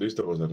Listo, José.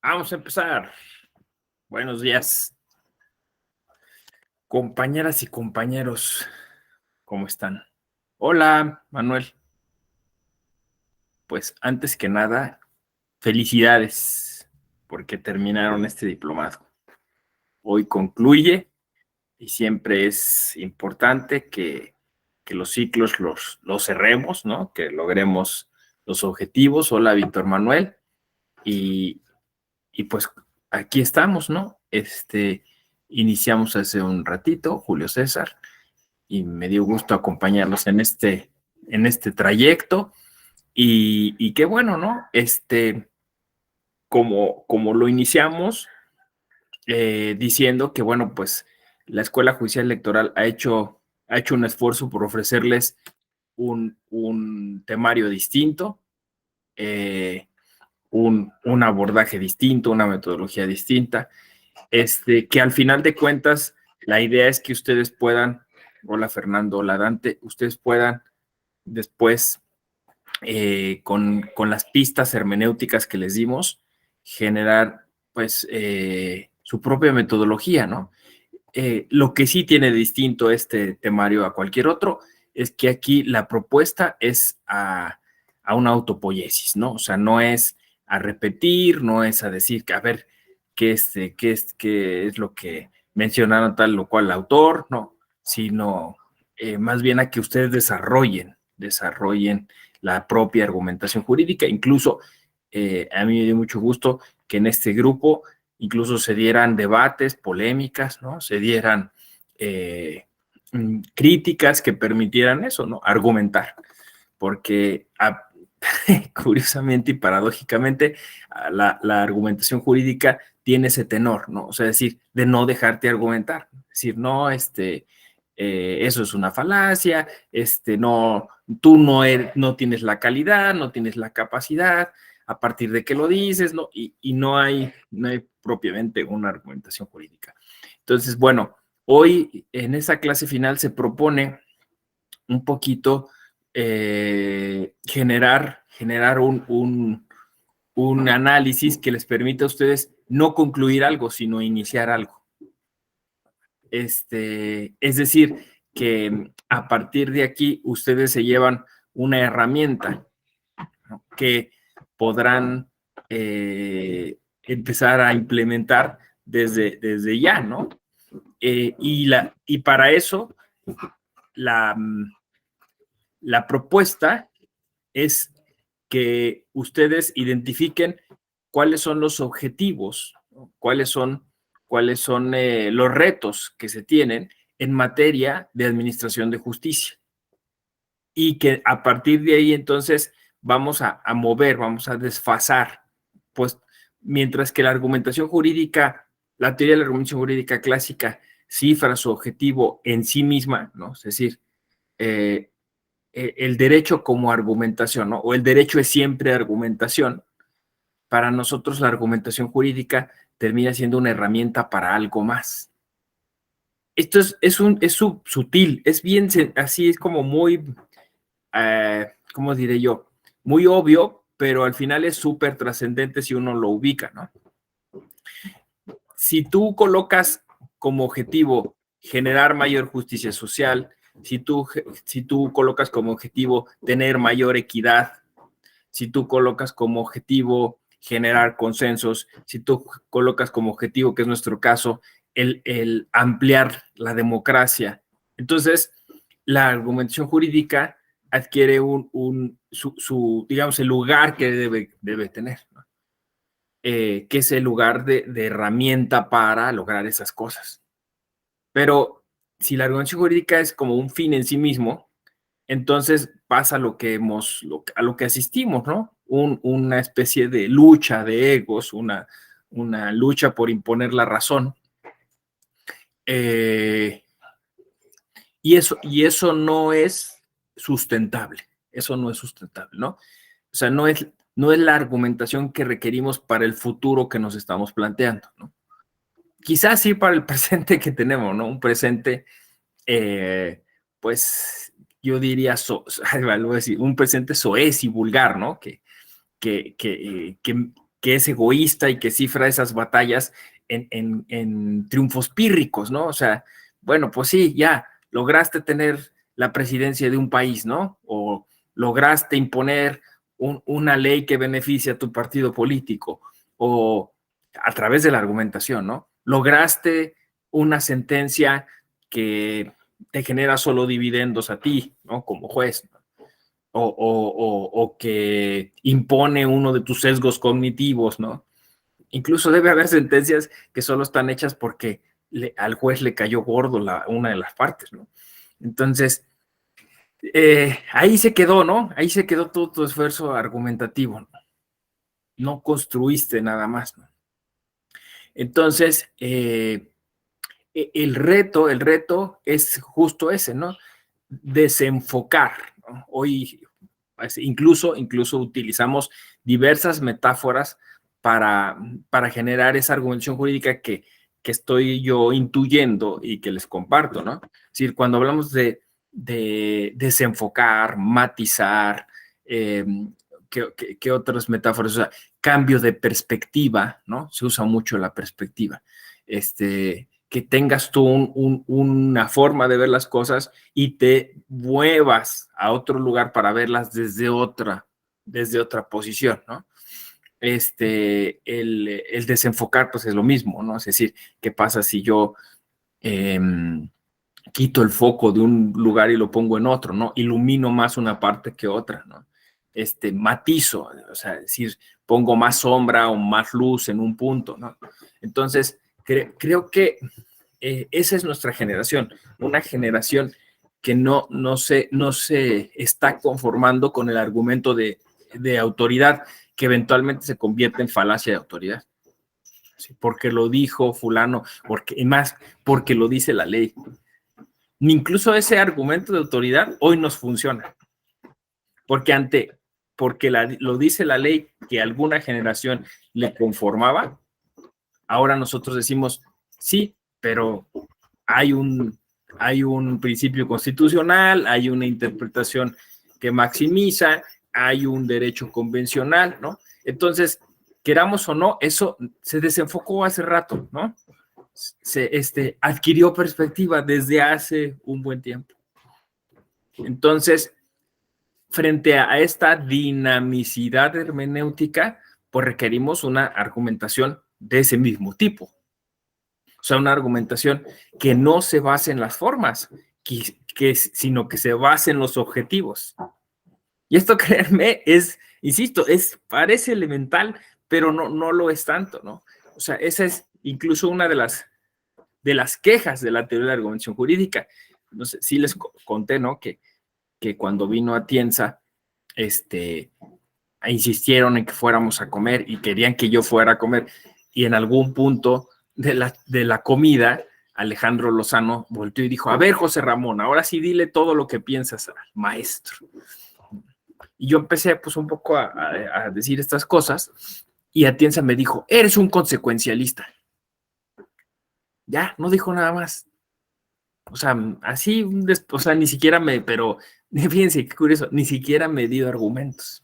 Vamos a empezar. Buenos días, compañeras y compañeros. ¿Cómo están? Hola, Manuel. Pues antes que nada, felicidades porque terminaron este diplomado. Hoy concluye y siempre es importante que los ciclos los cerremos, ¿no? Que logremos los objetivos. Hola, Víctor Manuel. Y pues aquí estamos, ¿no? Iniciamos hace un ratito, Julio César, y me dio gusto acompañarlos en este trayecto. Y qué bueno, ¿no? Como lo iniciamos diciendo que, bueno, pues la Escuela Judicial Electoral ha hecho un esfuerzo por ofrecerles un temario distinto, un abordaje distinto, una metodología distinta, que al final de cuentas la idea es que ustedes puedan, hola Fernando, hola Dante, ustedes puedan después con las pistas hermenéuticas que les dimos generar pues su propia metodología, ¿no? Lo que sí tiene distinto este temario a cualquier otro es que aquí la propuesta es a una autopoiesis, ¿no? O sea, no es a repetir, no es a decir que a ver qué es lo que mencionaron tal o cual autor, no, sino más bien a que ustedes desarrollen la propia argumentación jurídica. Incluso a mí me dio mucho gusto que en este grupo incluso se dieran debates, polémicas, ¿no? Se dieran críticas que permitieran eso, ¿no? Argumentar. Porque curiosamente y paradójicamente, la argumentación jurídica tiene ese tenor, ¿no? O sea, decir, de no dejarte argumentar. Decir, no, eso es una falacia, no, tú no tienes la calidad, no tienes la capacidad, a partir de que lo dices, ¿no? Y no hay propiamente una argumentación jurídica. Entonces, bueno, hoy en esa clase final se propone un poquito generar un análisis que les permita a ustedes no concluir algo, sino iniciar algo. Es decir, que a partir de aquí ustedes se llevan una herramienta, ¿no? Que podrán empezar a implementar desde ya, ¿no? Y para eso la, la propuesta es que ustedes identifiquen cuáles son los objetivos, ¿no? Cuáles son los retos que se tienen en materia de administración de justicia. Y que a partir de ahí entonces vamos a mover, vamos a desfasar, pues mientras que la argumentación jurídica, la teoría de la argumentación jurídica clásica cifra su objetivo en sí misma, ¿no? Es decir, el derecho como argumentación, ¿no? O el derecho es siempre argumentación. Para nosotros la argumentación jurídica termina siendo una herramienta para algo más. Esto es sutil, es bien, así es como muy, ¿cómo diré yo? Muy obvio, pero al final es súper trascendente si uno lo ubica, ¿no? Si tú colocas como objetivo generar mayor justicia social, si tú colocas como objetivo tener mayor equidad, si tú colocas como objetivo generar consensos, si tú colocas como objetivo, que es nuestro caso, el ampliar la democracia, entonces la argumentación jurídica adquiere digamos, el lugar que debe tener, ¿no? Que es el lugar de herramienta para lograr esas cosas. Pero si la argumentación jurídica es como un fin en sí mismo, entonces pasa a lo que asistimos, ¿no? Una especie de lucha de egos, una lucha por imponer la razón. Y eso no es sustentable. Eso no es sustentable, ¿no? O sea, no es la argumentación que requerimos para el futuro que nos estamos planteando, ¿no? Quizás sí para el presente que tenemos, ¿no? Un presente, pues yo diría, un presente soez y vulgar, ¿no? Que, que, que, que es egoísta y que cifra esas batallas en triunfos pírricos, ¿no? O sea, bueno, pues sí, ya lograste tener la presidencia de un país, ¿no? O lograste imponer una ley que beneficia a tu partido político, o a través de la argumentación, ¿no? Lograste una sentencia que te genera solo dividendos a ti, ¿no? Como juez, ¿no? O que impone uno de tus sesgos cognitivos, ¿no? Incluso debe haber sentencias que solo están hechas porque al juez le cayó gordo una de las partes, ¿no? Entonces, ahí se quedó, ¿no? Ahí se quedó todo tu esfuerzo argumentativo, ¿no? No construiste nada más, ¿no? Entonces, el reto es justo ese, ¿no? Desenfocar, ¿no? Hoy incluso utilizamos diversas metáforas para generar esa argumentación jurídica que estoy yo intuyendo y que les comparto, ¿no? Es decir, cuando hablamos de desenfocar, matizar, ¿qué otras metáforas? O sea, cambio de perspectiva, ¿no? Se usa mucho la perspectiva. Que tengas tú una forma de ver las cosas y te muevas a otro lugar para verlas desde otra posición, ¿no? El desenfocar, pues es lo mismo, ¿no? Es decir, ¿qué pasa si yo quito el foco de un lugar y lo pongo en otro, ¿no? Ilumino más una parte que otra, ¿no? Matizo, o sea, es decir, pongo más sombra o más luz en un punto, ¿no? Entonces, creo que esa es nuestra generación, una generación que no se está conformando con el argumento de autoridad, que eventualmente se convierte en falacia de autoridad. ¿Sí? Porque lo dijo fulano, y más, porque lo dice la ley. Incluso ese argumento de autoridad hoy nos funciona, porque lo dice la ley que alguna generación le conformaba, ahora nosotros decimos, sí, pero hay un principio constitucional, hay una interpretación que maximiza, hay un derecho convencional, ¿no? Entonces, queramos o no, eso se desenfocó hace rato, ¿no? Se adquirió perspectiva desde hace un buen tiempo. Entonces, frente a esta dinamicidad hermenéutica, pues requerimos una argumentación de ese mismo tipo. O sea, una argumentación que no se base en las formas, sino que se base en los objetivos. Y esto, créanme, insisto, parece elemental, pero no lo es tanto, ¿no? O sea, esa es incluso una de las quejas de la teoría de la argumentación jurídica. No sé, sí les conté, ¿no? Que cuando vino Atienza, insistieron en que fuéramos a comer y querían que yo fuera a comer, y en algún punto de la comida, Alejandro Lozano volteó y dijo, a ver, José Ramón, ahora sí dile todo lo que piensas al maestro. Y yo empecé pues un poco a decir estas cosas, y Atienza me dijo, eres un consecuencialista. Ya, no dijo nada más. O sea, así, o sea, ni siquiera pero fíjense qué curioso, ni siquiera me dio argumentos.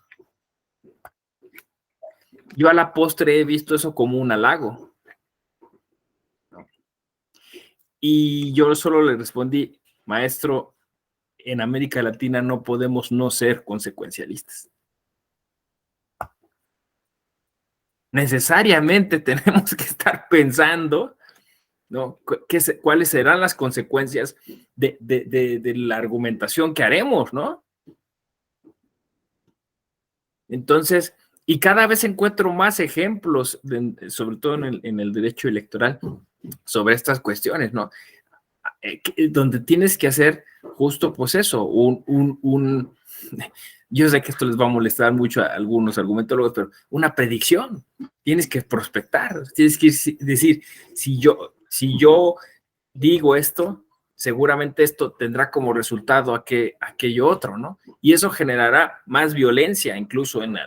Yo a la postre he visto eso como un halago. Y yo solo le respondí, maestro, en América Latina no podemos no ser consecuencialistas. Necesariamente tenemos que estar pensando, ¿no? ¿Cuáles serán las consecuencias de la argumentación que haremos, ¿no? Entonces, y cada vez encuentro más ejemplos, sobre todo en el derecho electoral, sobre estas cuestiones, ¿no? Donde tienes que hacer justo pues eso, yo sé que esto les va a molestar mucho a algunos argumentólogos, pero una predicción, tienes que prospectar, tienes que decir, si yo digo esto, seguramente esto tendrá como resultado aquello otro, ¿no? Y eso generará más violencia incluso en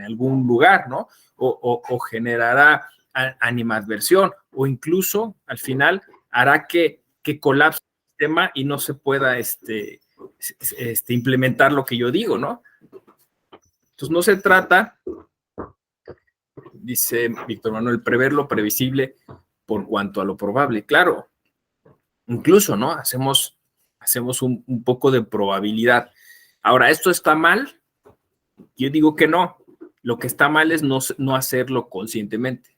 algún lugar, ¿no? O generará animadversión, o incluso al final hará que colapse el sistema y no se pueda implementar lo que yo digo, ¿no? Entonces no se trata, dice Víctor Manuel, prever lo previsible por cuanto a lo probable. Claro, incluso, ¿no? Hacemos un poco de probabilidad. Ahora, ¿esto está mal? Yo digo que no. Lo que está mal es no hacerlo conscientemente.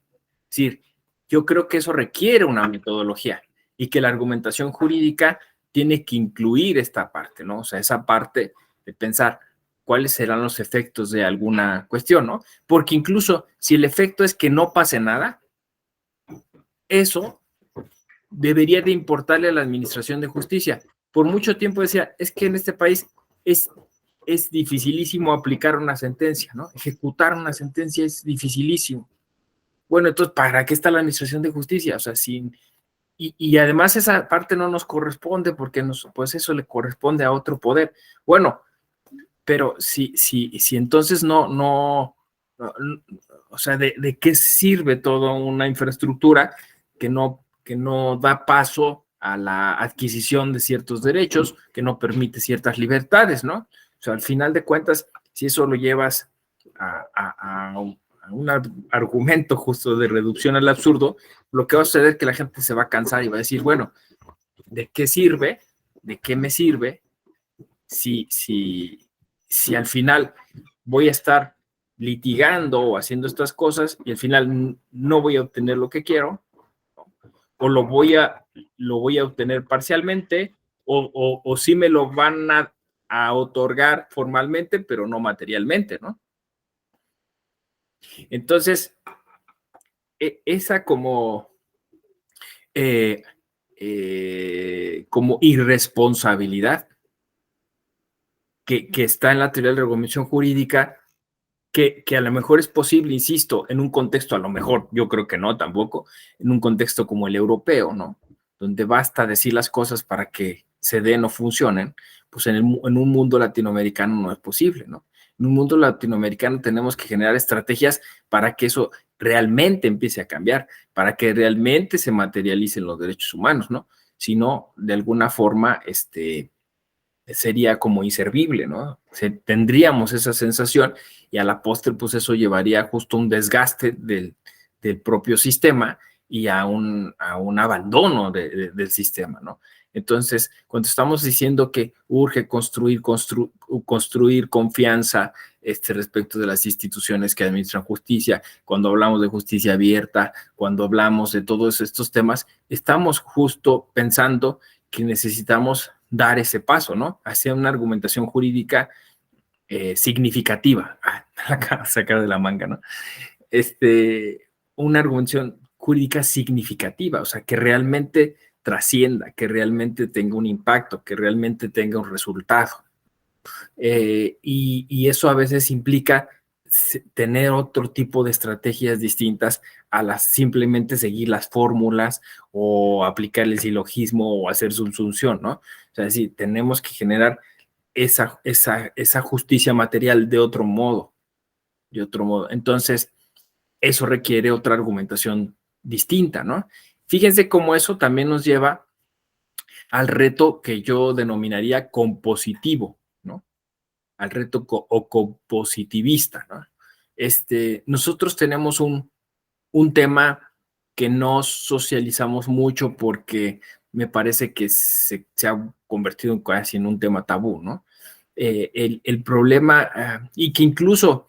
Es decir, yo creo que eso requiere una metodología y que la argumentación jurídica tiene que incluir esta parte, ¿no? O sea, esa parte de pensar cuáles serán los efectos de alguna cuestión, ¿no? Porque incluso si el efecto es que no pase nada, eso debería de importarle a la administración de justicia. Por mucho tiempo decía, es que en este país es dificilísimo aplicar una sentencia, ¿no? Ejecutar una sentencia es dificilísimo. Bueno, entonces, ¿para qué está la administración de justicia? O sea, y además esa parte no nos corresponde porque pues eso le corresponde a otro poder. Bueno, pero si entonces no, o sea, ¿de qué sirve toda una infraestructura que no da paso a la adquisición de ciertos derechos, que no permite ciertas libertades, ¿no? O sea, al final de cuentas, si eso lo llevas a un argumento justo de reducción al absurdo, lo que va a suceder es que la gente se va a cansar y va a decir, bueno, ¿de qué sirve? ¿De qué me sirve si al final voy a estar litigando o haciendo estas cosas y al final no voy a obtener lo que quiero, o lo voy a obtener parcialmente, o sí me lo van a otorgar formalmente, pero no materialmente, ¿no? Entonces, esa eh, como irresponsabilidad que está en la teoría de la regulación jurídica, que a lo mejor es posible, insisto, en un contexto, a lo mejor, yo creo que no tampoco, en un contexto como el europeo, ¿no? Donde basta decir las cosas para que se den o funcionen, pues en un mundo latinoamericano no es posible, ¿no? En un mundo latinoamericano tenemos que generar estrategias para que eso realmente empiece a cambiar, para que realmente se materialicen los derechos humanos, ¿no? Si no, de alguna forma, sería como inservible, ¿no? Tendríamos esa sensación y a la postre, pues eso llevaría justo a un desgaste del propio sistema y a un abandono del sistema, ¿no? Entonces, cuando estamos diciendo que urge construir confianza respecto de las instituciones que administran justicia, cuando hablamos de justicia abierta, cuando hablamos de todos estos temas, estamos justo pensando que necesitamos dar ese paso, ¿no? Hacia una argumentación jurídica significativa. Acá sacar de la manga, ¿no? Una argumentación jurídica significativa, o sea, que realmente trascienda, que realmente tenga un impacto, que realmente tenga un resultado. Y eso a veces implica tener otro tipo de estrategias distintas a las simplemente seguir las fórmulas o aplicar el silogismo o hacer subsunción, ¿no? O sea, sí, tenemos que generar esa justicia material de otro modo, de otro modo. Entonces, eso requiere otra argumentación distinta, ¿no? Fíjense cómo eso también nos lleva al reto que yo denominaría compositivo, ¿no? Al reto o compositivista, ¿no? nosotros tenemos un tema que no socializamos mucho porque me parece que se ha convertido casi en un tema tabú, ¿no? El problema, y que incluso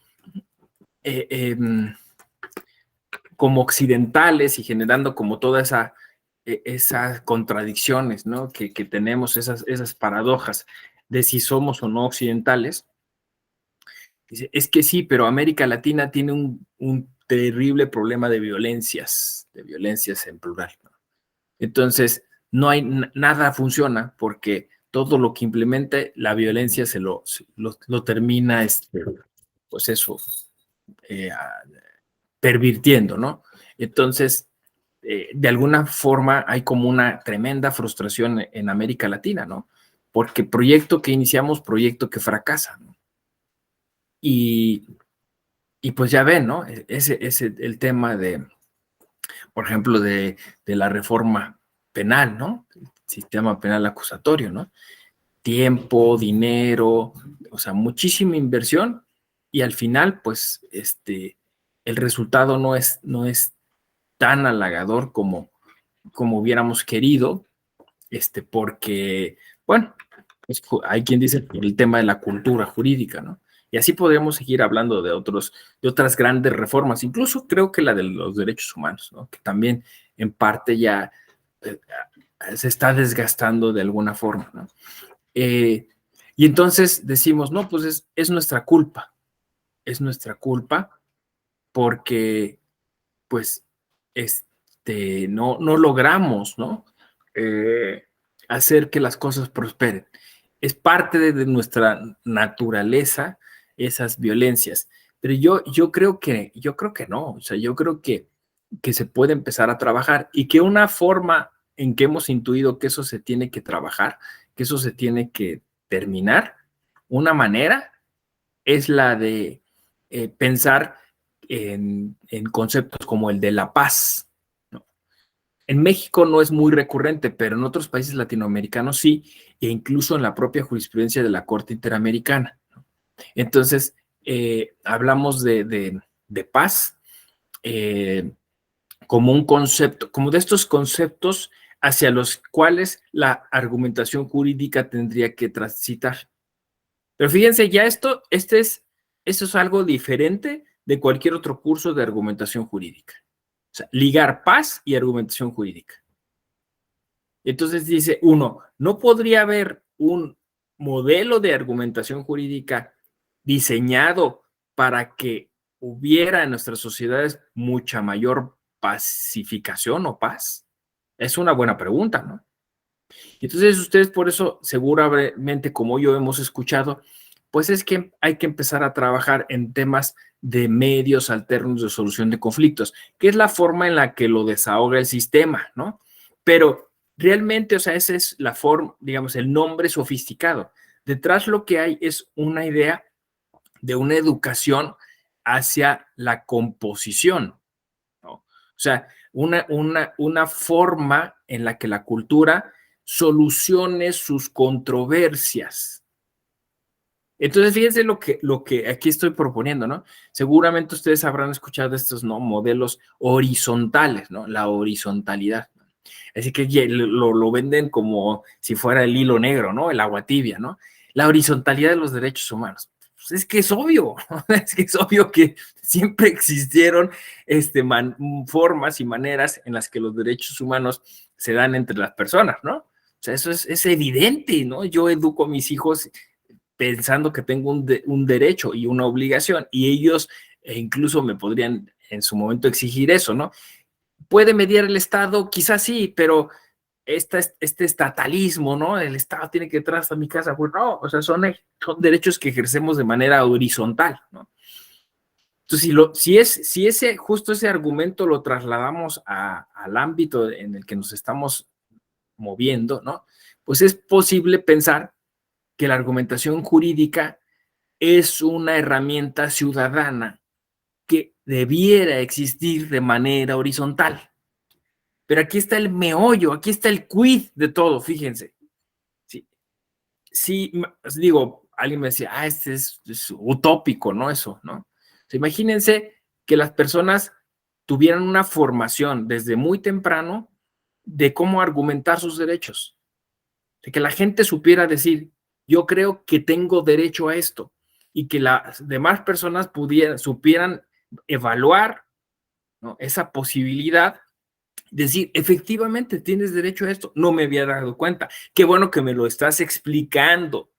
como occidentales y generando como toda esas contradicciones, ¿no? Que tenemos, esas paradojas de si somos o no occidentales. Dice, es que sí, pero América Latina tiene un terrible problema de violencias en plural, ¿no? Entonces, no hay nada funciona porque todo lo que implemente la violencia lo termina, pues eso, eh, pervirtiendo, ¿no? Entonces, de alguna forma hay como una tremenda frustración en América Latina, ¿no? Porque proyecto que iniciamos, proyecto que fracasa, ¿no? Y pues ya ven, ¿no? Ese el tema por ejemplo, de la reforma penal, ¿no? El sistema penal acusatorio, ¿no? Tiempo, dinero, o sea, muchísima inversión y al final, pues, el resultado no es tan halagador como hubiéramos querido, porque, bueno, pues, hay quien dice por el tema de la cultura jurídica, ¿no? Y así podríamos seguir hablando de otras grandes reformas, incluso creo que la de los derechos humanos, ¿no? Que también en parte ya eh, se está desgastando de alguna forma, ¿no? Y entonces decimos, no, pues es es nuestra culpa porque pues no logramos, ¿no? Hacer que las cosas prosperen. Es parte de nuestra naturaleza esas violencias. Pero yo creo que no, o sea, yo creo que se puede empezar a trabajar y que una forma en que hemos intuido que eso se tiene que trabajar, que eso se tiene que terminar, una manera es la de pensar en conceptos como el de la paz, ¿no? En México no es muy recurrente, pero en otros países latinoamericanos sí, e incluso en la propia jurisprudencia de la Corte Interamericana, ¿no? Entonces, hablamos de paz eh, como un concepto, como de estos conceptos hacia los cuales la argumentación jurídica tendría que transitar. Pero fíjense, ya esto es algo diferente de cualquier otro curso de argumentación jurídica. O sea, ligar paz y argumentación jurídica. Entonces dice uno, ¿no podría haber un modelo de argumentación jurídica diseñado para que hubiera en nuestras sociedades mucha mayor pacificación o paz? Es una buena pregunta, ¿no? Entonces ustedes por eso seguramente como yo hemos escuchado, pues es que hay que empezar a trabajar en temas de medios alternos de solución de conflictos, que es la forma en la que lo desahoga el sistema, ¿no? Pero realmente, o sea, esa es la forma, digamos, el nombre sofisticado. Detrás lo que hay es una idea de una educación hacia la composición, ¿no? O sea, una forma en la que la cultura solucione sus controversias. Entonces, fíjense lo que aquí estoy proponiendo, ¿no? Seguramente ustedes habrán escuchado estos, ¿no? Modelos horizontales, ¿no? La horizontalidad. Así que lo venden como si fuera el hilo negro, ¿no? El agua tibia, ¿no? La horizontalidad de los derechos humanos. Pues es que es obvio, es que es obvio que siempre existieron formas y maneras en las que los derechos humanos se dan entre las personas, ¿no? O sea, eso es evidente, ¿no? Yo educo a mis hijos pensando que tengo un derecho y una obligación y ellos incluso me podrían en su momento exigir eso, ¿no? ¿Puede mediar el Estado? Quizás sí, pero este estatalismo, ¿no? El Estado tiene que entrar hasta mi casa, pues no, o sea, son derechos que ejercemos de manera horizontal, ¿no? Entonces, si ese, justo ese argumento lo trasladamos al ámbito en el que nos estamos moviendo, ¿no? Pues es posible pensar que la argumentación jurídica es una herramienta ciudadana que debiera existir de manera horizontal. Pero aquí está el meollo, aquí está el quid de todo, fíjense. Sí, sí digo, alguien me decía, es utópico, ¿no? Eso, ¿no? sea, imagínense que las personas tuvieran una formación desde muy temprano de cómo argumentar sus derechos, de que la gente supiera decir, yo creo que tengo derecho a esto, y que las demás personas supieran evaluar, ¿no?, esa posibilidad, decir, efectivamente tienes derecho a esto, no me había dado cuenta, qué bueno que me lo estás explicando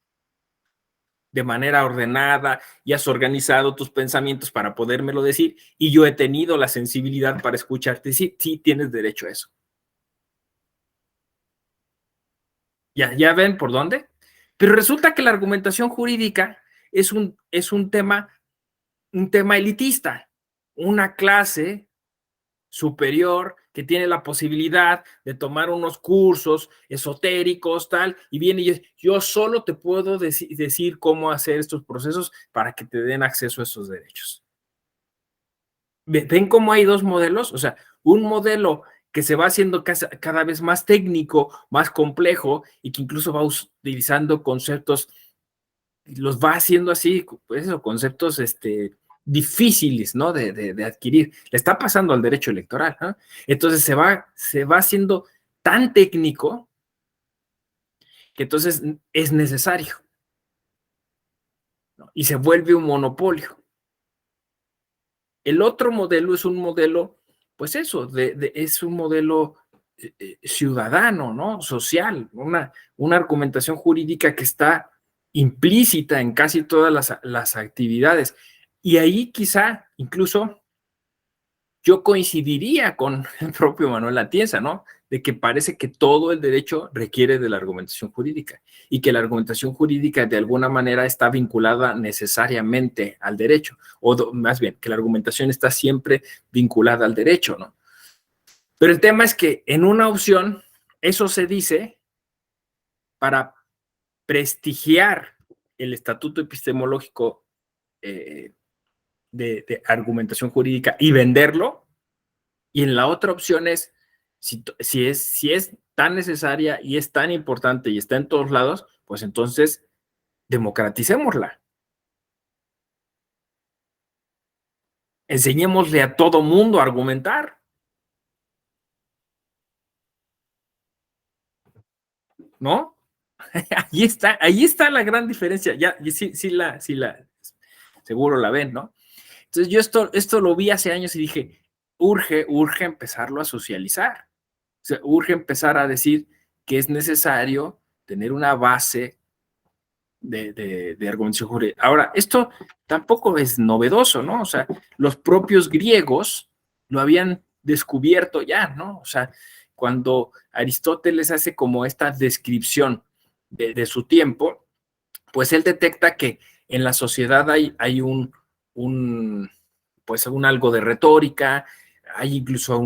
de manera ordenada y has organizado tus pensamientos para podérmelo decir, y yo he tenido la sensibilidad para escucharte. Sí, sí, tienes derecho a eso. ¿Ya ven por dónde? Pero resulta que la argumentación jurídica es un tema elitista, una clase superior que tiene la posibilidad de tomar unos cursos esotéricos, tal, y viene y dice, yo solo te puedo decir cómo hacer estos procesos para que te den acceso a esos derechos. ¿Ven cómo hay dos modelos? O sea, un modelo que se va haciendo cada vez más técnico, más complejo, y que incluso va utilizando conceptos, los va haciendo así, pues eso, conceptos difíciles, ¿no?, de adquirir. Le está pasando al derecho electoral, ¿no? Entonces se va haciendo tan técnico que entonces es necesario, ¿no?, y se vuelve un monopolio. El otro modelo es un modelo, pues eso, es un modelo ciudadano, ¿no?, social, una argumentación jurídica que está implícita en casi todas las actividades. Y ahí quizá incluso yo coincidiría con el propio Manuel Atienza, ¿no?, de que parece que todo el derecho requiere de la argumentación jurídica y que la argumentación jurídica de alguna manera está vinculada necesariamente al derecho, o más bien, que la argumentación está siempre vinculada al derecho, ¿no? Pero el tema es que en una opción eso se dice para prestigiar el estatuto epistemológico de argumentación jurídica y venderlo. Y en la otra opción es, si es tan necesaria y es tan importante y está en todos lados, pues entonces democraticémosla. Enseñémosle a todo mundo a argumentar, ¿no? Ahí está la gran diferencia. Ya, seguro la ven, ¿no? Entonces yo esto lo vi hace años y dije, urge empezarlo a socializar. O sea, urge empezar a decir que es necesario tener una base de argumentación jurídica. Ahora, esto tampoco es novedoso, ¿no? O sea, los propios griegos lo habían descubierto ya, ¿no? O sea, cuando Aristóteles hace como esta descripción de su tiempo, pues él detecta que en la sociedad hay pues un algo de retórica, hay incluso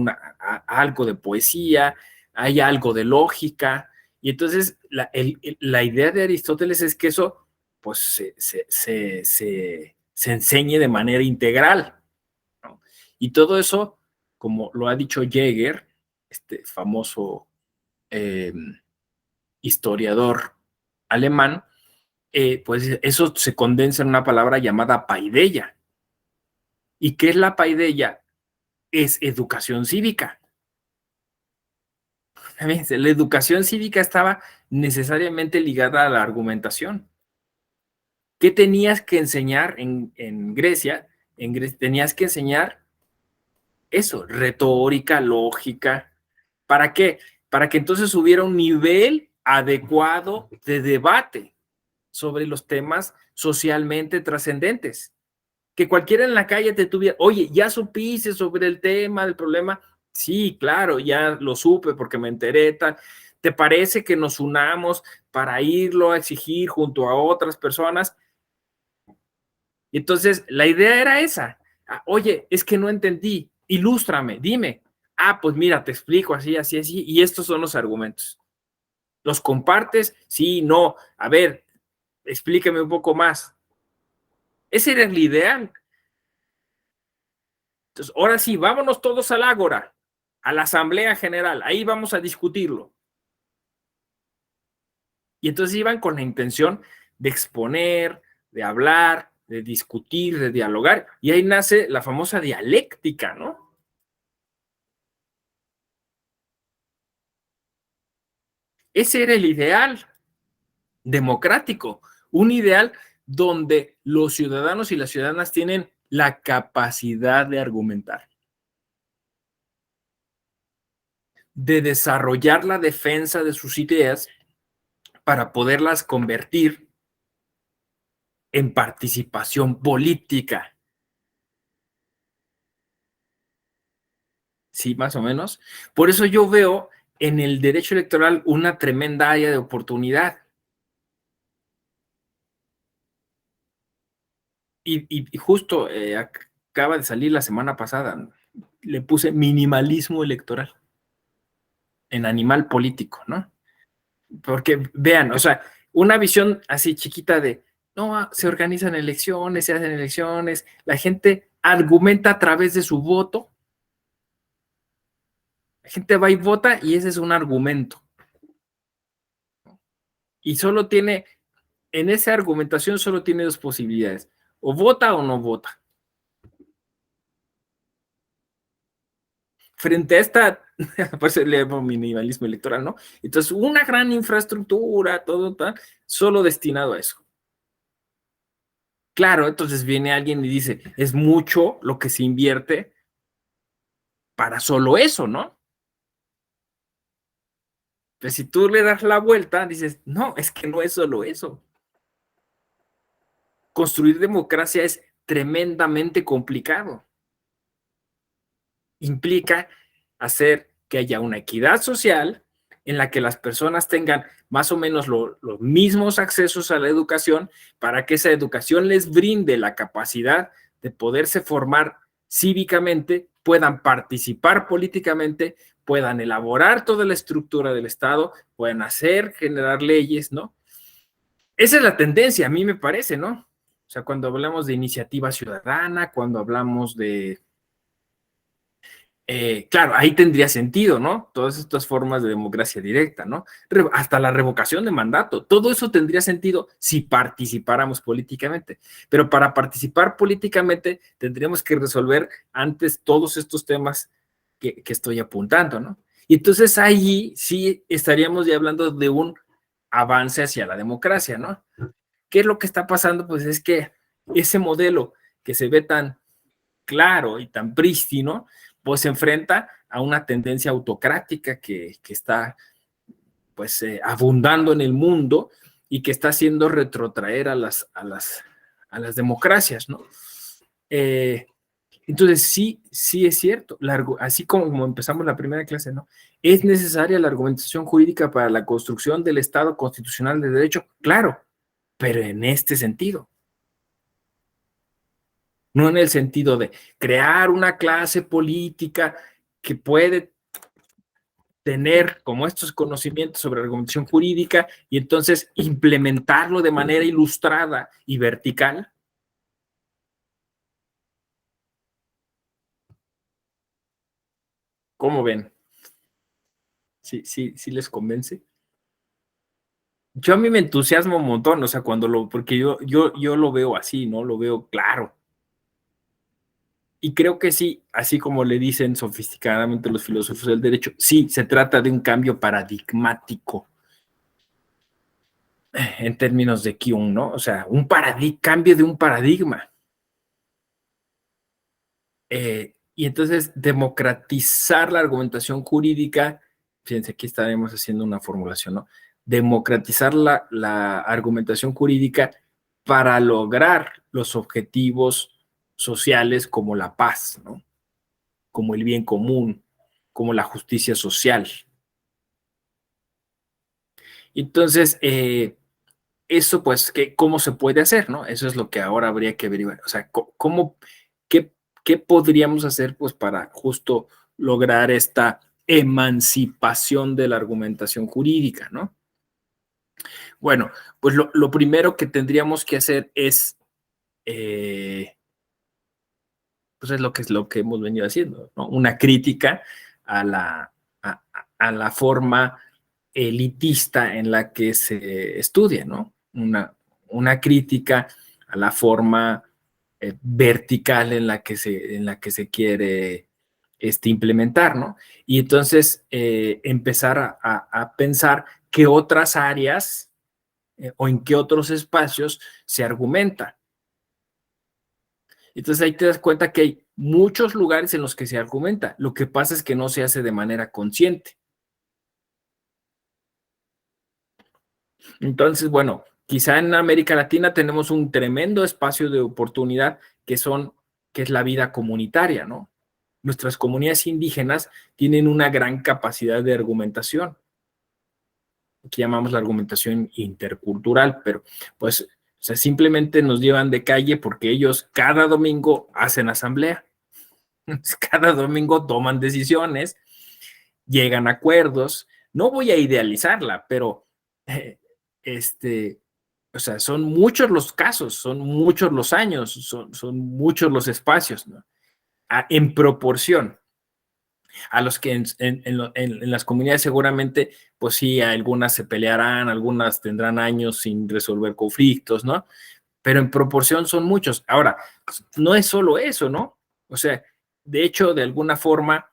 algo de poesía, hay algo de lógica, y entonces la idea de Aristóteles es que eso pues se enseñe de manera integral, ¿no? Y todo eso, como lo ha dicho Jäger, este famoso eh, historiador alemán, pues eso se condensa en una palabra llamada paideia. ¿Y qué es la paideia? Es educación cívica. La educación cívica estaba necesariamente ligada a la argumentación. ¿Qué tenías que enseñar en Grecia? En Grecia tenías que enseñar eso, retórica, lógica. ¿Para qué? Para que entonces hubiera un nivel adecuado de debate sobre los temas socialmente trascendentes. Que cualquiera en la calle te tuviera, oye, ¿ya supiste sobre el tema, del problema? Sí, claro, ya lo supe porque me enteré, tal. ¿Te parece que nos unamos para irlo a exigir junto a otras personas? Y entonces, la idea era esa. Oye, es que no entendí, ilústrame, dime. Pues mira, te explico así, así, así, y estos son los argumentos. ¿Los compartes? Sí, no. A ver, explícame un poco más. Ese era el ideal. Entonces, ahora sí, vámonos todos al ágora, a la Asamblea General, ahí vamos a discutirlo. Y entonces iban con la intención de exponer, de hablar, de discutir, de dialogar, y ahí nace la famosa dialéctica, ¿no? Ese era el ideal democrático, un ideal donde los ciudadanos y las ciudadanas tienen la capacidad de argumentar, de desarrollar la defensa de sus ideas para poderlas convertir en participación política. Sí, más o menos. Por eso yo veo en el derecho electoral una tremenda área de oportunidad. Y justo acaba de salir la semana pasada, le puse minimalismo electoral en Animal Político, ¿no? Porque vean, o sea, una visión así chiquita de, no, se organizan elecciones, se hacen elecciones, la gente argumenta a través de su voto, la gente va y vota y ese es un argumento. Y solo tiene, en esa argumentación solo tiene dos posibilidades, o vota o no vota. Frente a esta, por eso le llamo minimalismo electoral, ¿no? Entonces, una gran infraestructura, todo tal, solo destinado a eso. Claro, entonces viene alguien y dice, es mucho lo que se invierte para solo eso, ¿no? Pues si tú le das la vuelta, dices, no, es que no es solo eso. Construir democracia es tremendamente complicado. Implica hacer que haya una equidad social en la que las personas tengan más o menos los mismos accesos a la educación para que esa educación les brinde la capacidad de poderse formar cívicamente, puedan participar políticamente, puedan elaborar toda la estructura del Estado, puedan hacer, generar leyes, ¿no? Esa es la tendencia, a mí me parece, ¿no? O sea, cuando hablamos de iniciativa ciudadana, cuando hablamos de claro, ahí tendría sentido, ¿no? Todas estas formas de democracia directa, ¿no? Hasta la revocación de mandato, todo eso tendría sentido si participáramos políticamente. Pero para participar políticamente tendríamos que resolver antes todos estos temas que estoy apuntando, ¿no? Y entonces ahí sí estaríamos ya hablando de un avance hacia la democracia, ¿no? ¿Qué es lo que está pasando? Pues es que ese modelo que se ve tan claro y tan prístino, pues se enfrenta a una tendencia autocrática que está pues abundando en el mundo y que está haciendo retrotraer a las democracias, ¿no? Eh, entonces, sí es cierto, así como empezamos la primera clase, ¿no? ¿Es necesaria la argumentación jurídica para la construcción del Estado constitucional de derecho? Claro, pero en este sentido, no en el sentido de crear una clase política que puede tener como estos conocimientos sobre argumentación jurídica y entonces implementarlo de manera ilustrada y vertical. ¿Cómo ven? Sí les convence. Yo a mí me entusiasma un montón, o sea, porque yo lo veo así, ¿no? Lo veo claro. Y creo que sí, así como le dicen sofisticadamente los filósofos del derecho, sí, se trata de un cambio paradigmático en términos de Kuhn, ¿no? O sea, cambio de un paradigma. Y entonces democratizar la argumentación jurídica, fíjense, aquí estaremos haciendo una formulación, ¿no? Democratizar la argumentación jurídica para lograr los objetivos sociales como la paz, ¿no? Como el bien común, como la justicia social. Entonces, eso pues, ¿cómo se puede hacer, no? Eso es lo que ahora habría que averiguar. O sea, qué, qué podríamos hacer pues para justo lograr esta emancipación de la argumentación jurídica, ¿no? Bueno, pues lo primero que tendríamos que hacer pues es lo que hemos venido haciendo, ¿no? Una crítica a a la forma elitista en la que se estudia, ¿no? Una crítica a la forma vertical en la que se quiere implementar, ¿no? Y entonces empezar a pensar qué otras áreas o en qué otros espacios se argumenta. Entonces ahí te das cuenta que hay muchos lugares en los que se argumenta. Lo que pasa es que no se hace de manera consciente. Entonces, bueno, quizá en América Latina tenemos un tremendo espacio de oportunidad que es la vida comunitaria, ¿no? Nuestras comunidades indígenas tienen una gran capacidad de argumentación, que llamamos la argumentación intercultural, pero pues, o sea, simplemente nos llevan de calle porque ellos cada domingo hacen asamblea, cada domingo toman decisiones, llegan a acuerdos. No voy a idealizarla, pero eh, este, o sea, son muchos los casos, son muchos los años, son muchos los espacios, ¿no? En proporción a los que en las comunidades seguramente, pues sí, algunas se pelearán, algunas tendrán años sin resolver conflictos, ¿no? Pero en proporción son muchos. Ahora, no es solo eso, ¿no? O sea, de hecho, de alguna forma,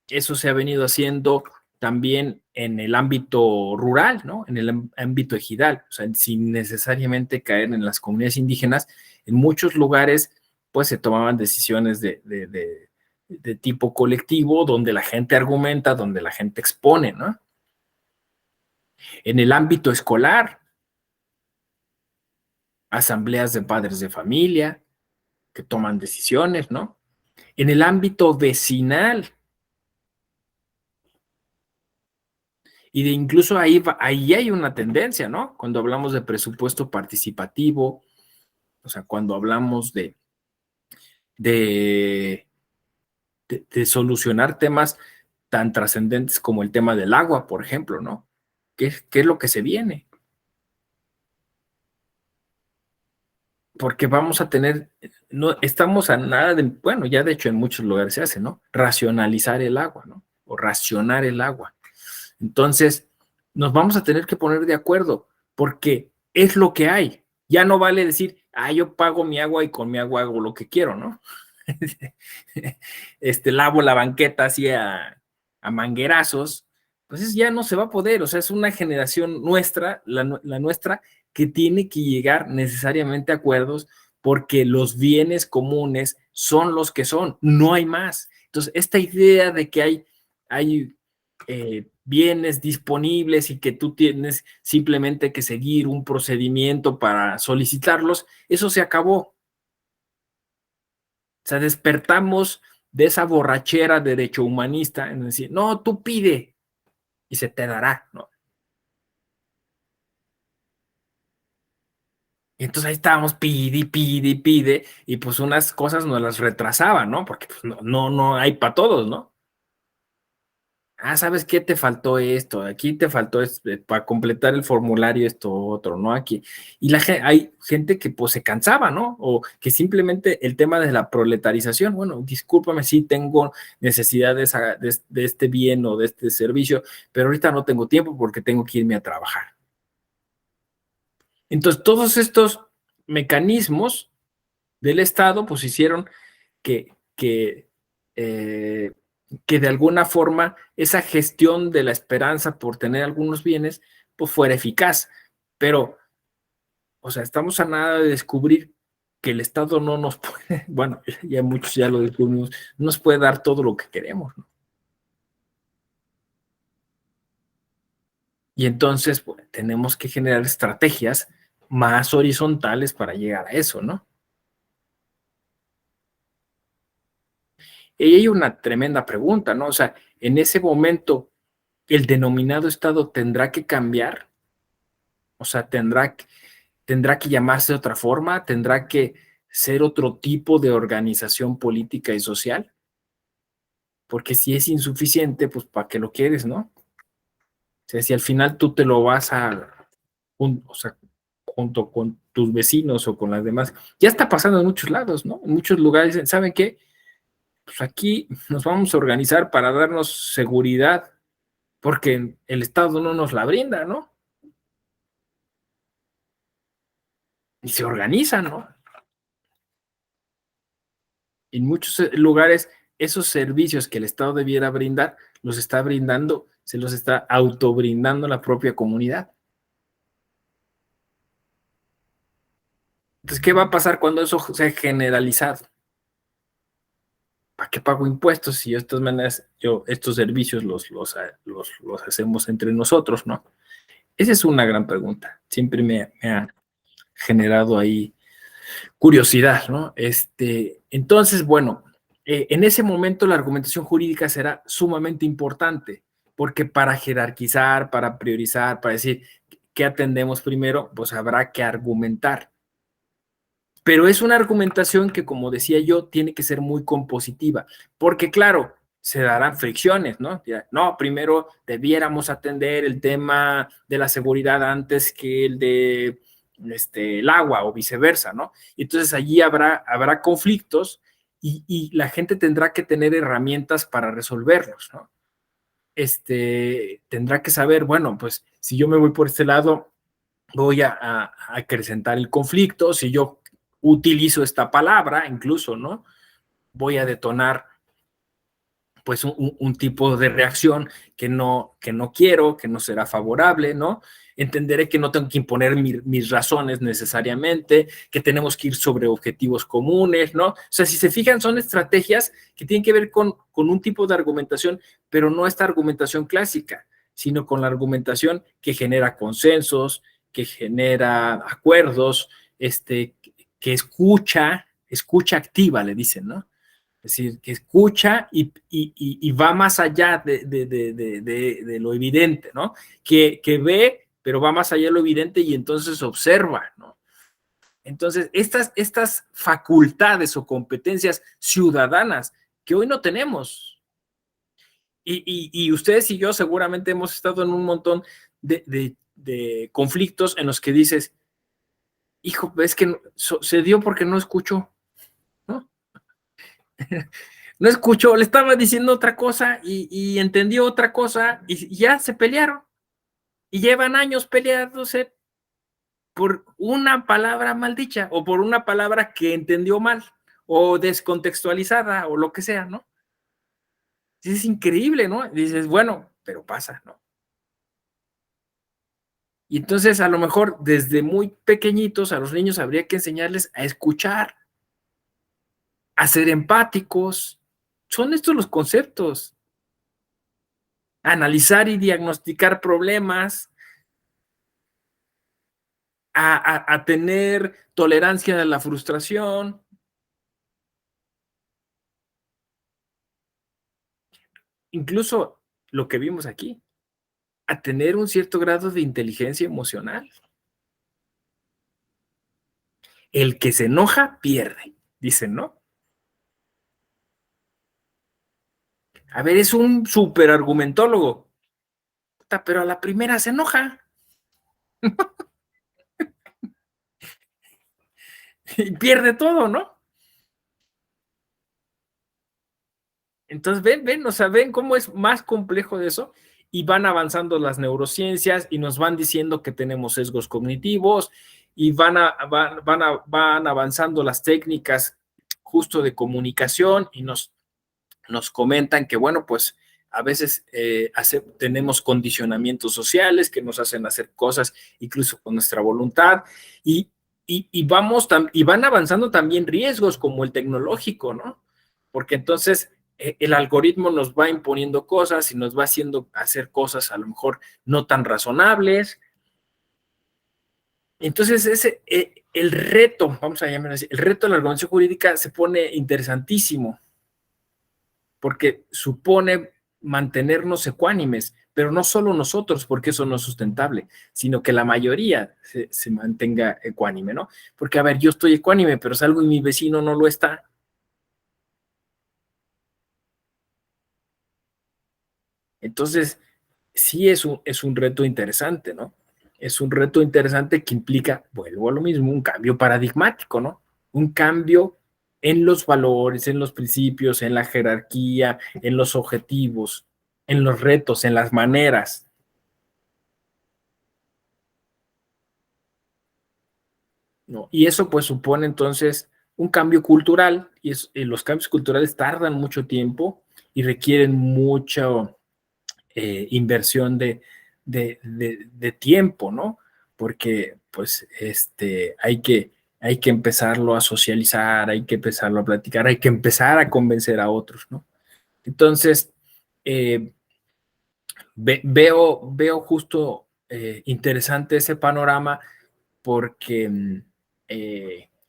eso se ha venido haciendo también en el ámbito rural, ¿no? En el ámbito ejidal, o sea, sin necesariamente caer en las comunidades indígenas, en muchos lugares, pues se tomaban decisiones de tipo colectivo, donde la gente argumenta, donde la gente expone, ¿no? En el ámbito escolar, asambleas de padres de familia que toman decisiones, ¿no? En el ámbito vecinal, y de incluso ahí hay una tendencia, ¿no? Cuando hablamos de presupuesto participativo, o sea, cuando hablamos de, de solucionar temas tan trascendentes como el tema del agua, por ejemplo, ¿no? ¿Qué es lo que se viene? Porque vamos a tener, no, estamos a nada de, bueno, ya de hecho en muchos lugares se hace, ¿no? Racionalizar el agua, ¿no? O racionar el agua. Entonces, nos vamos a tener que poner de acuerdo, porque es lo que hay. Ya no vale decir, yo pago mi agua y con mi agua hago lo que quiero, ¿no? Lavo la banqueta así a manguerazos, pues ya no se va a poder, o sea, es una generación nuestra, la nuestra, que tiene que llegar necesariamente a acuerdos porque los bienes comunes son los que son, no hay más. Entonces, esta idea de que hay bienes disponibles y que tú tienes simplemente que seguir un procedimiento para solicitarlos, eso se acabó. O sea, despertamos de esa borrachera derecho humanista en decir, no, tú pide y se te dará, ¿no? Y entonces ahí estábamos, pide, y pues unas cosas nos las retrasaban, ¿no? Porque pues no hay para todos, ¿no? ¿Sabes qué? Te faltó esto, aquí te faltó para completar el formulario esto otro, ¿no? Aquí. Y hay gente que pues se cansaba, ¿no? O que simplemente el tema de la proletarización, bueno, discúlpame si tengo necesidad de este bien o de este servicio, pero ahorita no tengo tiempo porque tengo que irme a trabajar. Entonces, todos estos mecanismos del Estado pues hicieron que, que, eh, que de alguna forma esa gestión de la esperanza por tener algunos bienes pues fuera eficaz. Pero, o sea, estamos a nada de descubrir que el Estado no nos puede, bueno, ya muchos ya lo descubrimos, no nos puede dar todo lo que queremos, ¿no? Y entonces pues, tenemos que generar estrategias más horizontales para llegar a eso, ¿no? Y hay una tremenda pregunta, ¿no? O sea, en ese momento, ¿el denominado Estado tendrá que cambiar? O sea, tendrá que llamarse de otra forma, tendrá que ser otro tipo de organización política y social, porque si es insuficiente, pues ¿para qué lo quieres, no? O sea, si al final tú te lo vas o sea, junto con tus vecinos o con las demás, ya está pasando en muchos lados, ¿no? En muchos lugares, ¿saben qué? Pues aquí nos vamos a organizar para darnos seguridad, porque el Estado no nos la brinda, ¿no? y se organizan, ¿no? En muchos lugares, esos servicios que el Estado debiera brindar, los está brindando, se los está autobrindando la propia comunidad. Entonces, ¿qué va a pasar cuando eso sea generalizado? ¿Para qué pago impuestos si de estas maneras estos servicios los hacemos entre nosotros, ¿no? Esa es una gran pregunta. Siempre me ha generado ahí curiosidad, ¿no? Entonces, bueno, en ese momento la argumentación jurídica será sumamente importante, porque para jerarquizar, para priorizar, para decir qué atendemos primero, pues habrá que argumentar. Pero es una argumentación que, como decía yo, tiene que ser muy compositiva, porque claro, se darán fricciones, ¿no? No, primero debiéramos atender el tema de la seguridad antes que el de el agua o viceversa, ¿no? Y entonces allí habrá conflictos la gente tendrá que tener herramientas para resolverlos, ¿no? Tendrá que saber, bueno, pues si yo me voy por este lado, voy a acrecentar el conflicto, si yo utilizo esta palabra, incluso, ¿no? Voy a detonar pues un tipo de reacción que no quiero, que no será favorable, ¿no? Entenderé que no tengo que imponer mis razones necesariamente, que tenemos que ir sobre objetivos comunes, ¿no? O sea, si se fijan, son estrategias que tienen que ver con un tipo de argumentación, pero no esta argumentación clásica, sino con la argumentación que genera consensos, que genera acuerdos, que escucha activa, le dicen, ¿no? Es decir, que escucha y va más allá de lo evidente, ¿no? Que ve, pero va más allá de lo evidente y entonces observa, ¿no? Entonces, estas facultades o competencias ciudadanas que hoy no tenemos, y ustedes y yo seguramente hemos estado en un montón de conflictos en los que dices, hijo, es que se dio porque no escuchó, ¿no? No escuchó, le estaba diciendo otra cosa y entendió otra cosa y ya se pelearon. Y llevan años peleándose por una palabra mal dicha o por una palabra que entendió mal o descontextualizada o lo que sea, ¿no? Es increíble, ¿no? Dices, bueno, pero pasa, ¿no? Y entonces a lo mejor desde muy pequeñitos a los niños habría que enseñarles a escuchar, a ser empáticos. Son estos los conceptos. Analizar y diagnosticar problemas, a tener tolerancia a la frustración, incluso lo que vimos aquí, a tener un cierto grado de inteligencia emocional. El que se enoja pierde, dicen, ¿no? A ver, es un súper argumentólogo, pero a la primera se enoja y pierde todo, ¿no? Entonces, ven, o sea, ven cómo es más complejo de eso y van avanzando las neurociencias y nos van diciendo que tenemos sesgos cognitivos y van avanzando las técnicas justo de comunicación y nos comentan que, bueno, pues a veces tenemos condicionamientos sociales que nos hacen hacer cosas incluso con nuestra voluntad y van avanzando también riesgos como el tecnológico, ¿no? Porque entonces el algoritmo nos va imponiendo cosas y nos va haciendo hacer cosas a lo mejor no tan razonables. Entonces, el reto, vamos a llamarlo así, el reto de la argumentación jurídica se pone interesantísimo porque supone mantenernos ecuánimes, pero no solo nosotros, porque eso no es sustentable, sino que la mayoría se mantenga ecuánime, ¿no? Porque, a ver, yo estoy ecuánime, pero salgo y mi vecino no lo está. Entonces, sí es un reto interesante, ¿no? Es un reto interesante que implica, vuelvo a lo mismo, un cambio paradigmático, ¿no? Un cambio en los valores, en los principios, en la jerarquía, en los objetivos, en los retos, en las maneras. ¿no? Y eso pues supone entonces un cambio cultural, y los cambios culturales tardan mucho tiempo y requieren mucha inversión de tiempo, ¿no? Porque pues hay que empezarlo a socializar, hay que empezarlo a platicar, hay que empezar a convencer a otros, ¿no? Entonces, eh, veo justo interesante ese panorama porque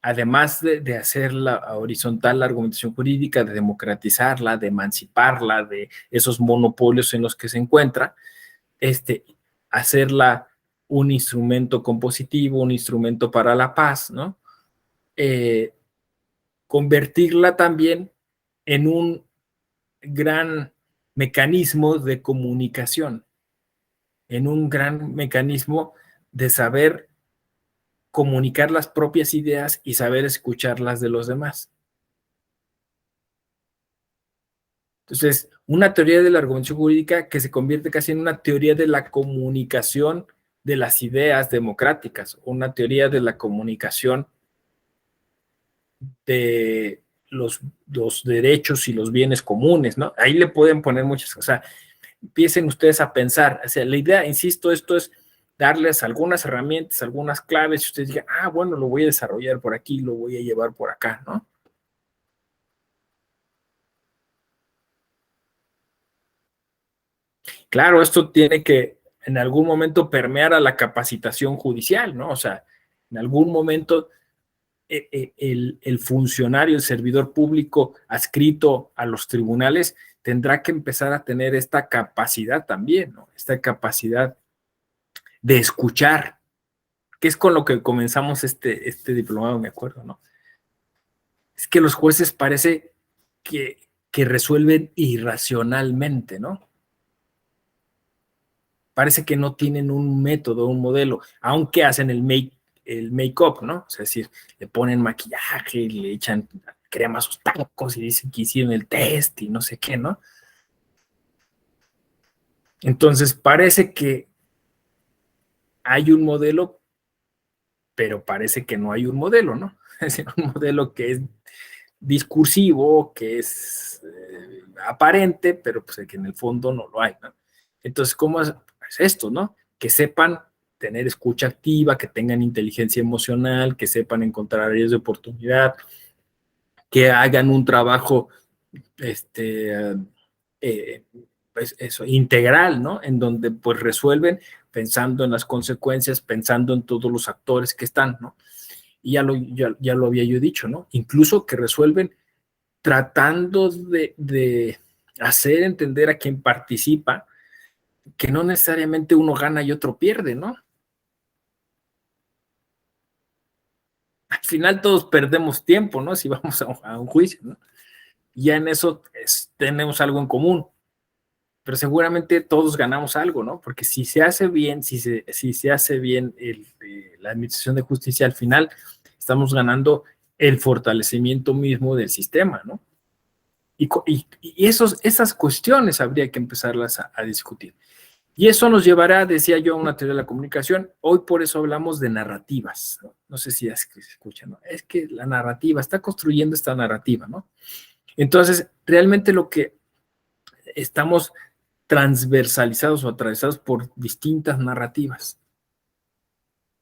además de hacer la horizontal la argumentación jurídica, de democratizarla, de emanciparla de esos monopolios en los que se encuentra, hacerla un instrumento compositivo, un instrumento para la paz, ¿no? Eh, Convertirla también en un gran mecanismo de comunicación, en un gran mecanismo de saber comunicar las propias ideas y saber escuchar las de los demás. Entonces, una teoría de la argumentación jurídica que se convierte casi en una teoría de la comunicación de las ideas democráticas, una teoría de la comunicación de los derechos y los bienes comunes, ¿no? Ahí le pueden poner muchas cosas. O sea, empiecen ustedes a pensar. O sea, la idea, insisto, esto es darles algunas herramientas, algunas claves, y ustedes digan, ah, bueno, lo voy a desarrollar por aquí, lo voy a llevar por acá, ¿no? Claro, esto tiene que en algún momento permear a la capacitación judicial, ¿no? O sea, en algún momento el funcionario, el servidor público adscrito a los tribunales tendrá que empezar a tener esta capacidad también, ¿no? Esta capacidad de escuchar, que es con lo que comenzamos este diplomado, me acuerdo, ¿no? Es que los jueces parece que resuelven irracionalmente, ¿no? Parece que no tienen un método, un modelo, aunque hacen el make-up, ¿no? O sea, es decir, le ponen maquillaje, le echan crema a sus tacos y dicen que hicieron el test y no sé qué, ¿no? Entonces parece que hay un modelo, pero parece que no hay un modelo, ¿no? Es decir, un modelo que es discursivo, que es aparente, pero pues que en el fondo no lo hay, ¿no? Entonces, ¿cómo es esto, no? Que sepan tener escucha activa, que tengan inteligencia emocional, que sepan encontrar áreas de oportunidad, que hagan un trabajo eh, pues eso, integral, ¿no? En donde pues resuelven pensando en las consecuencias, pensando en todos los actores que están, ¿no? Y ya lo había yo dicho, ¿no? Incluso que resuelven tratando de hacer entender a quien participa que no necesariamente uno gana y otro pierde, ¿no? Al final todos perdemos tiempo, ¿no? Si vamos a un juicio, ¿no? Ya en eso tenemos algo en común, pero seguramente todos ganamos algo, ¿no? Porque si se hace bien, si se hace bien la administración de justicia al final, estamos ganando el fortalecimiento mismo del sistema, ¿no? Y esas cuestiones habría que empezarlas a discutir. Y eso nos llevará, decía yo, a una teoría de la comunicación. Hoy por eso hablamos de narrativas. No sé si es que se escucha, ¿no? Es que la narrativa está construyendo esta narrativa, ¿no? Entonces, realmente lo que estamos transversalizados o atravesados por distintas narrativas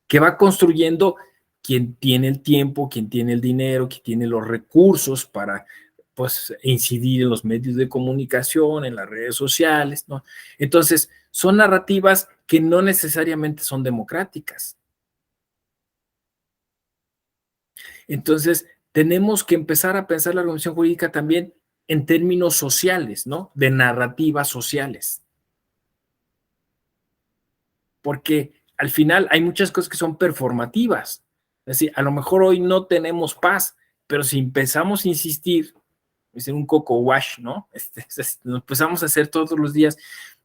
que va construyendo quien tiene el tiempo, quien tiene el dinero, quien tiene los recursos para pues incidir en los medios de comunicación, en las redes sociales, ¿no? Entonces, son narrativas que no necesariamente son democráticas. Entonces, tenemos que empezar a pensar la organización jurídica también en términos sociales, ¿no? De narrativas sociales. Porque al final hay muchas cosas que son performativas. Es decir, a lo mejor hoy no tenemos paz, pero si empezamos a insistir, es un coco wash, ¿no? Nos empezamos a hacer todos los días,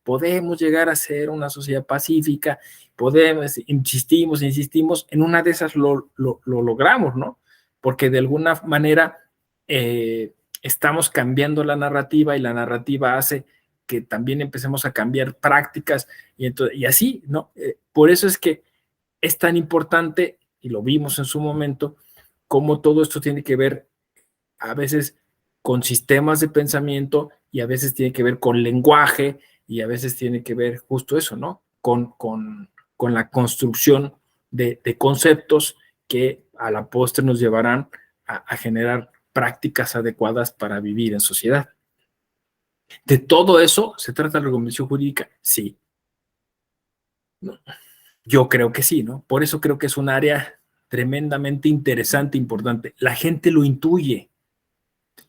podemos llegar a ser una sociedad pacífica, podemos, insistimos, en una de esas lo logramos, ¿no? Porque de alguna manera estamos cambiando la narrativa y la narrativa hace que también empecemos a cambiar prácticas y así, ¿no? Por eso es que es tan importante y lo vimos en su momento, cómo todo esto tiene que ver a veces con sistemas de pensamiento y a veces tiene que ver con lenguaje y a veces tiene que ver justo eso, ¿no? Con la construcción de conceptos que a la postre nos llevarán a generar prácticas adecuadas para vivir en sociedad. ¿De todo eso se trata la argumentación jurídica? Sí. No, yo creo que sí, ¿no? Por eso creo que es un área tremendamente interesante, importante. La gente lo intuye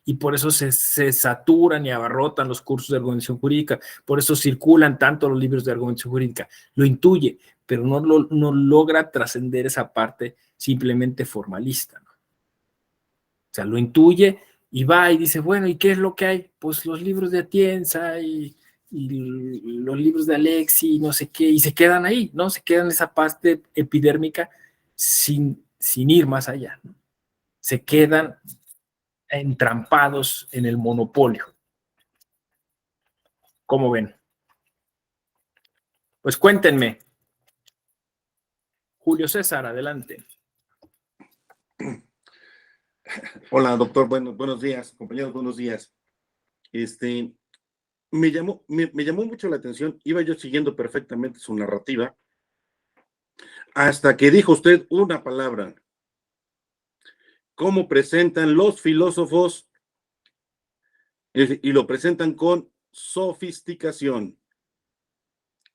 y por eso se saturan y abarrotan los cursos de argumentación jurídica, por eso circulan tanto los libros de argumentación jurídica. Lo intuye, pero no logra trascender esa parte simplemente formalista, ¿no? O sea, lo intuye y va y dice, bueno, ¿y qué es lo que hay? Pues los libros de Atienza y los libros de Alexi, no sé qué, y se quedan ahí, ¿no? Se quedan en esa parte epidérmica sin ir más allá, ¿no? Se quedan entrampados en el monopolio. ¿Cómo ven? Pues cuéntenme. Julio César, adelante. Hola, doctor. Buenos días, compañeros, buenos días. Me llamó mucho la atención, iba yo siguiendo perfectamente su narrativa, hasta que dijo usted una palabra. ¿Cómo presentan los filósofos? Y lo presentan con sofisticación.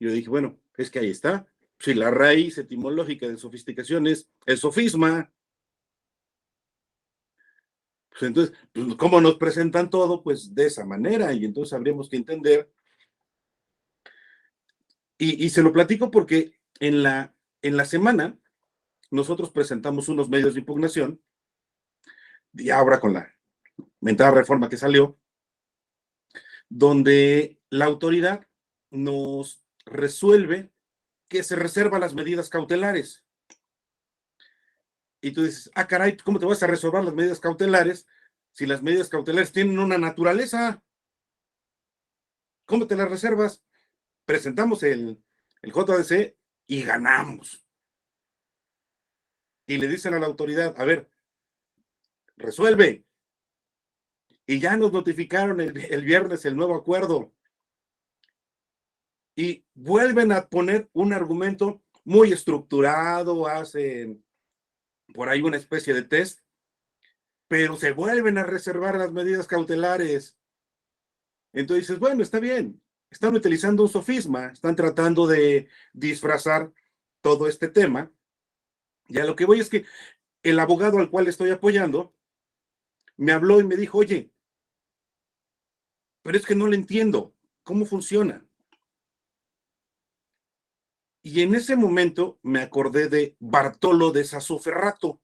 Yo dije, bueno, es que ahí está. Si la raíz etimológica de sofisticación es el sofisma, pues entonces, pues, ¿cómo nos presentan todo? Pues de esa manera, y entonces habríamos que entender. Y se lo platico porque en la semana nosotros presentamos unos medios de impugnación, y ahora con la mentada reforma que salió, donde la autoridad nos resuelve que se reserva las medidas cautelares. Y tú dices, ah, caray, ¿cómo te vas a reservar las medidas cautelares si las medidas cautelares tienen una naturaleza? ¿Cómo te las reservas? Presentamos el JDC y ganamos. Y le dicen a la autoridad, a ver, resuelve. Y ya nos notificaron el viernes el nuevo acuerdo. Y vuelven a poner un argumento muy estructurado, hacen por ahí una especie de test, pero se vuelven a reservar las medidas cautelares. Entonces dices, bueno, está bien, están utilizando un sofisma, están tratando de disfrazar todo este tema. Y a lo que voy es que el abogado al cual estoy apoyando me habló y me dijo, oye, pero es que no le entiendo cómo funciona. Y en ese momento me acordé de Bartolo de Sassoferrato.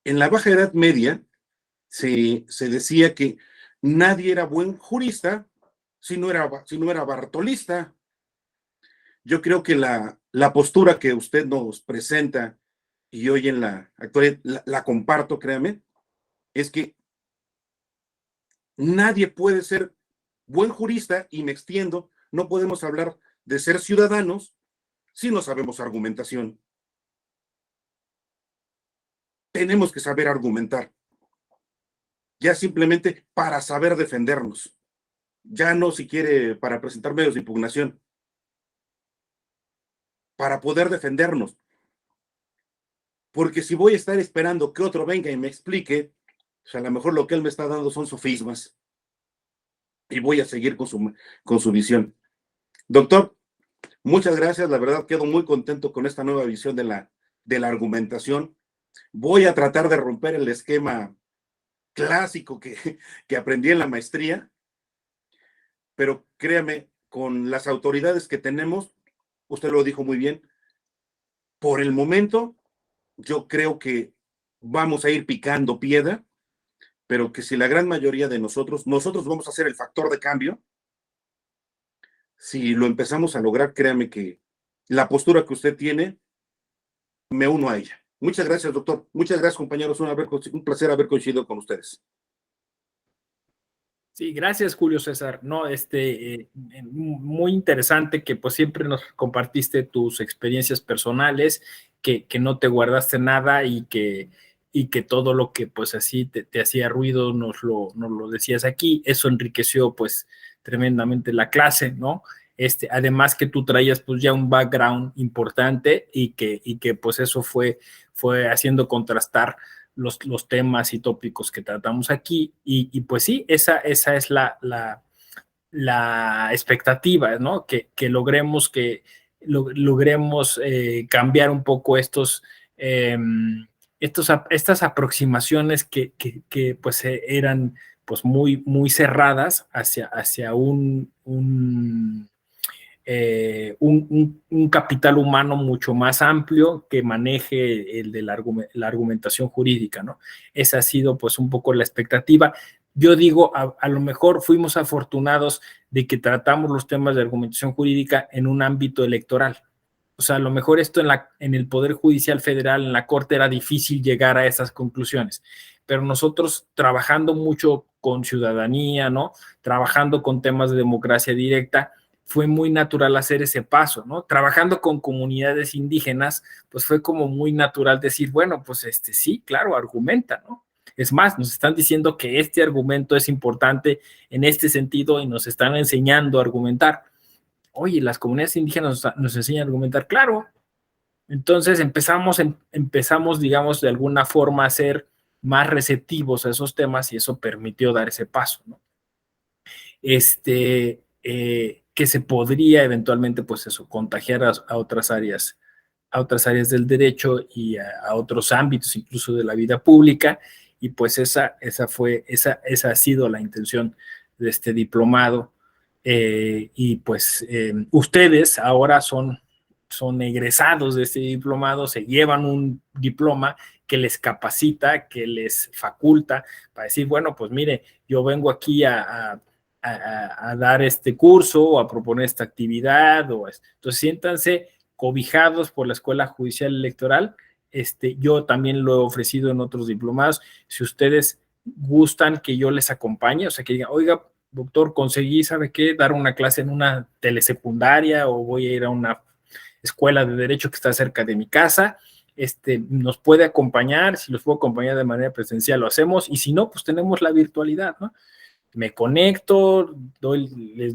En la Baja Edad Media se decía que nadie era buen jurista si no era bartolista. Yo creo que la postura que usted nos presenta y hoy en la actualidad la comparto, créame, es que nadie puede ser buen jurista, y me extiendo, no podemos hablar de ser ciudadanos si no sabemos argumentación. Tenemos que saber argumentar, ya simplemente para saber defendernos, ya no si quiere para presentar medios de impugnación, para poder defendernos. Porque si voy a estar esperando que otro venga y me explique, pues a lo mejor lo que él me está dando son sofismas y voy a seguir con su visión. Doctor, muchas gracias, la verdad quedo muy contento con esta nueva visión de la argumentación. Voy a tratar de romper el esquema clásico que aprendí en la maestría, pero créame, con las autoridades que tenemos, usted lo dijo muy bien, por el momento yo creo que vamos a ir picando piedra, pero que si la gran mayoría de nosotros vamos a ser el factor de cambio, si lo empezamos a lograr, créame que la postura que usted tiene, me uno a ella. Muchas gracias, doctor. Muchas gracias, compañeros. Un placer haber coincidido con ustedes. Sí, gracias, Julio César. No, muy interesante que pues siempre nos compartiste tus experiencias personales, que no te guardaste nada y que todo lo que pues así te hacía ruido nos lo decías aquí. Eso enriqueció pues tremendamente la clase, ¿no? Además que tú traías pues ya un background importante y que pues eso fue haciendo contrastar los temas y tópicos que tratamos aquí. Y pues sí, esa es la expectativa, ¿no? Logremos cambiar un poco estas aproximaciones pues eran pues muy cerradas hacia un capital humano mucho más amplio que maneje el de la argumentación jurídica, ¿no? Esa ha sido pues un poco la expectativa. Yo digo, a lo mejor fuimos afortunados de que tratamos los temas de argumentación jurídica en un ámbito electoral. O sea, a lo mejor esto en el Poder Judicial Federal, en la Corte, era difícil llegar a esas conclusiones. Pero nosotros trabajando mucho con ciudadanía, ¿no? Trabajando con temas de democracia directa, fue muy natural hacer ese paso, ¿no? Trabajando con comunidades indígenas, pues fue como muy natural decir, bueno, pues sí, claro, argumenta, ¿no? Es más, nos están diciendo que este argumento es importante en este sentido y nos están enseñando a argumentar. Oye, las comunidades indígenas nos enseñan a argumentar, claro. Entonces empezamos, digamos, de alguna forma a ser más receptivos a esos temas y eso permitió dar ese paso, ¿no? Que se podría eventualmente, pues eso, contagiar a otras áreas del derecho y a otros ámbitos, incluso de la vida pública, y pues esa ha sido la intención de este diplomado. Y pues ustedes ahora son egresados de este diplomado, se llevan un diploma que les capacita, que les faculta para decir, bueno, pues mire, yo vengo aquí a dar este curso o a proponer esta actividad. Entonces siéntanse cobijados por la Escuela Judicial Electoral. Yo también lo he ofrecido en otros diplomados. Si ustedes gustan que yo les acompañe, o sea, que digan, oiga, doctor, conseguí, ¿sabe qué? Dar una clase en una telesecundaria o voy a ir a una escuela de derecho que está cerca de mi casa. Nos puede acompañar, si los puedo acompañar de manera presencial lo hacemos y si no, pues tenemos la virtualidad, ¿no? Me conecto, doy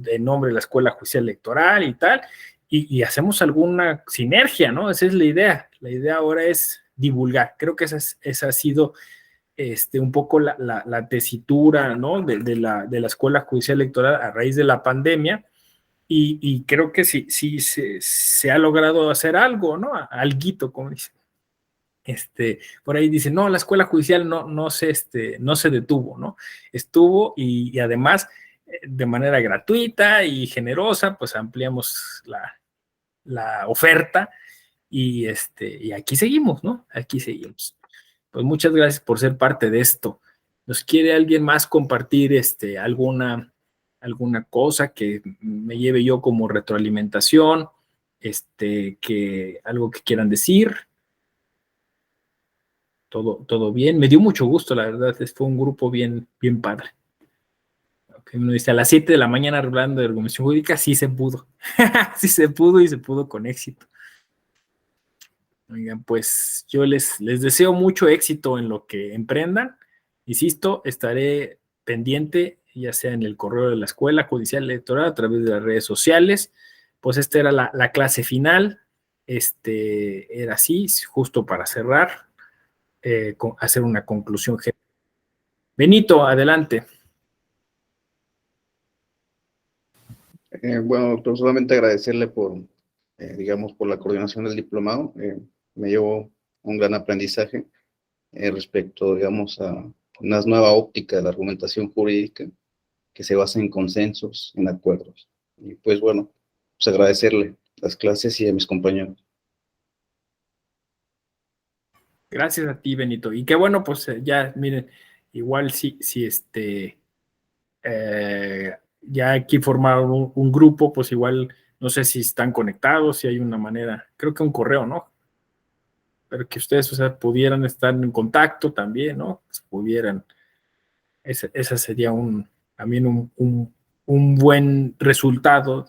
el nombre de la Escuela Judicial Electoral y tal, y hacemos alguna sinergia, ¿no? Esa es la idea. La idea ahora es divulgar. Creo que esa ha sido un poco la tesitura, ¿no? de la Escuela Judicial Electoral a raíz de la pandemia, y creo que sí se ha logrado hacer algo, ¿no? Alguito, como dicen. Por ahí dice, no, la escuela judicial no se detuvo, ¿no? Estuvo y además de manera gratuita y generosa, pues ampliamos la oferta y aquí seguimos, ¿no? Aquí seguimos. Pues muchas gracias por ser parte de esto. ¿Nos quiere alguien más compartir alguna cosa que me lleve yo como retroalimentación? Algo que quieran decir. Todo bien. Me dio mucho gusto, la verdad. Fue un grupo bien padre. Okay, uno dice, a las 7 de la mañana hablando de argumentación jurídica, sí se pudo. Sí se pudo y se pudo con éxito. Oigan, pues yo les deseo mucho éxito en lo que emprendan. Insisto, estaré pendiente, ya sea en el correo de la Escuela Judicial Electoral, a través de las redes sociales. Pues esta era la clase final. Era así, justo para cerrar, hacer una conclusión. Benito, adelante. Bueno, doctor, solamente agradecerle digamos, por la coordinación del diplomado. Me llevo un gran aprendizaje respecto, digamos, a una nueva óptica de la argumentación jurídica que se basa en consensos, en acuerdos. Y pues bueno, pues agradecerle las clases y a mis compañeros. Gracias a ti, Benito. Y qué bueno, pues ya, miren, igual si ya aquí formaron un grupo, pues igual, no sé si están conectados, si hay una manera, creo que un correo, ¿no? Pero que ustedes, o sea, pudieran estar en contacto también, ¿no? Pues pudieran, esa sería también un buen resultado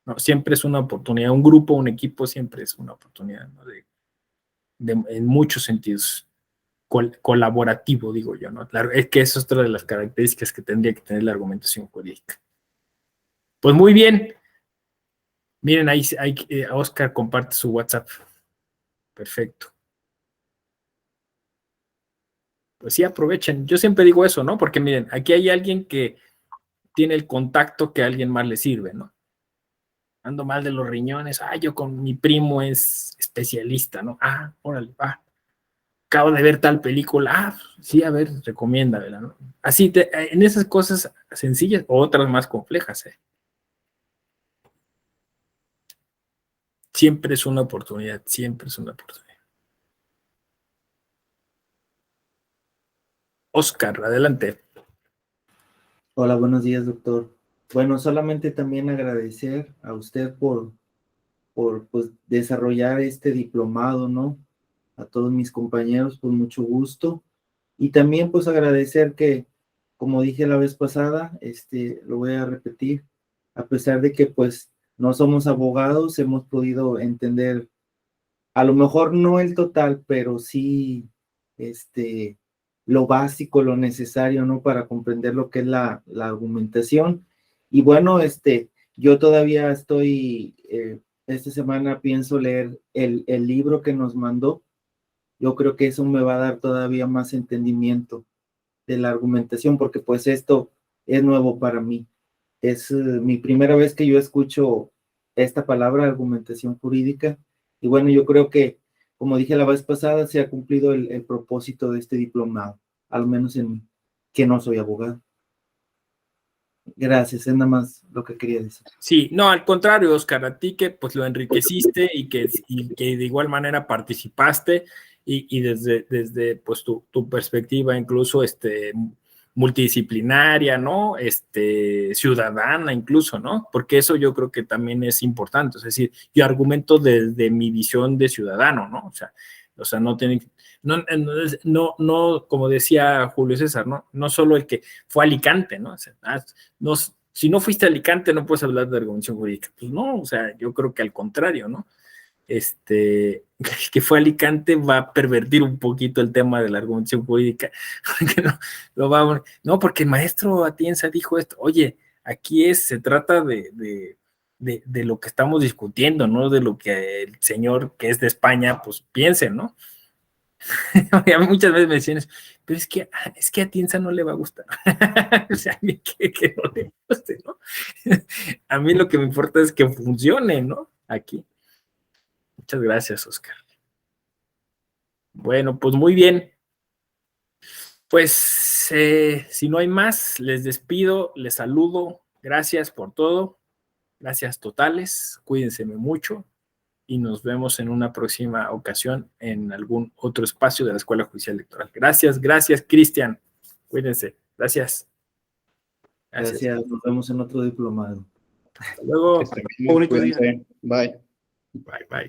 ¿no? Siempre es una oportunidad, un grupo, un equipo siempre es una oportunidad, ¿no? En muchos sentidos, colaborativo, digo yo, ¿no? Es que esa es otra de las características que tendría que tener la argumentación jurídica. Pues muy bien. Miren, ahí Oscar comparte su WhatsApp. Perfecto. Pues sí, aprovechen. Yo siempre digo eso, ¿no? Porque miren, aquí hay alguien que tiene el contacto que a alguien más le sirve, ¿no? Ando mal de los riñones. Yo con mi primo es especialista, ¿no? Órale, va. Acabo de ver tal película. Sí, a ver, recomiéndamela, ¿no? Así, en esas cosas sencillas, o otras más complejas, ¿eh? Siempre es una oportunidad, siempre es una oportunidad. Oscar, adelante. Hola, buenos días, doctor. Bueno, solamente también agradecer a usted por pues, desarrollar este diplomado, ¿no? A todos mis compañeros, con mucho gusto. Y también, pues, agradecer que, como dije la vez pasada, lo voy a repetir, a pesar de que, pues, no somos abogados, hemos podido entender, a lo mejor no el total, pero sí, lo básico, lo necesario, ¿no? Para comprender lo que es la argumentación. Y bueno, yo todavía estoy, esta semana pienso leer el libro que nos mandó. Yo creo que eso me va a dar todavía más entendimiento de la argumentación, porque pues esto es nuevo para mí. Es mi primera vez que yo escucho esta palabra, argumentación jurídica. Y bueno, yo creo que, como dije la vez pasada, se ha cumplido el propósito de este diplomado, al menos en mí, que no soy abogado. Gracias, es nada más lo que quería decir. Sí, no, al contrario, Oscar, a ti que pues lo enriqueciste y que de igual manera participaste y desde pues tu perspectiva incluso multidisciplinaria, ¿no? Ciudadana incluso, ¿no? Porque eso yo creo que también es importante, es decir, yo argumento desde mi visión de ciudadano, ¿no? O sea, no tiene, no, como decía Julio César, ¿no? No solo el que fue a Alicante, ¿no? O sea, no, si no fuiste a Alicante no puedes hablar de argumentación jurídica. Pues no, o sea, yo creo que al contrario, ¿no? Que fue a Alicante va a pervertir un poquito el tema de la argumentación jurídica. Porque el maestro Atienza dijo esto. Oye, aquí se trata de lo que estamos discutiendo, ¿no? De lo que el señor que es de España, pues piense, ¿no? Muchas veces me decían, pero es que a Atienza no le va a gustar. O sea, a mí que no le guste, ¿no? A mí lo que me importa es que funcione, ¿no? Aquí. Muchas gracias, Oscar. Bueno, pues muy bien. Pues si no hay más, les despido, les saludo. Gracias por todo. Gracias totales. Cuídense mucho y nos vemos en una próxima ocasión en algún otro espacio de la Escuela Judicial Electoral. Gracias, Cristian. Cuídense. Gracias. Gracias, nos vemos en otro diplomado. Hasta luego. Bonito día. Bye. Bye, bye.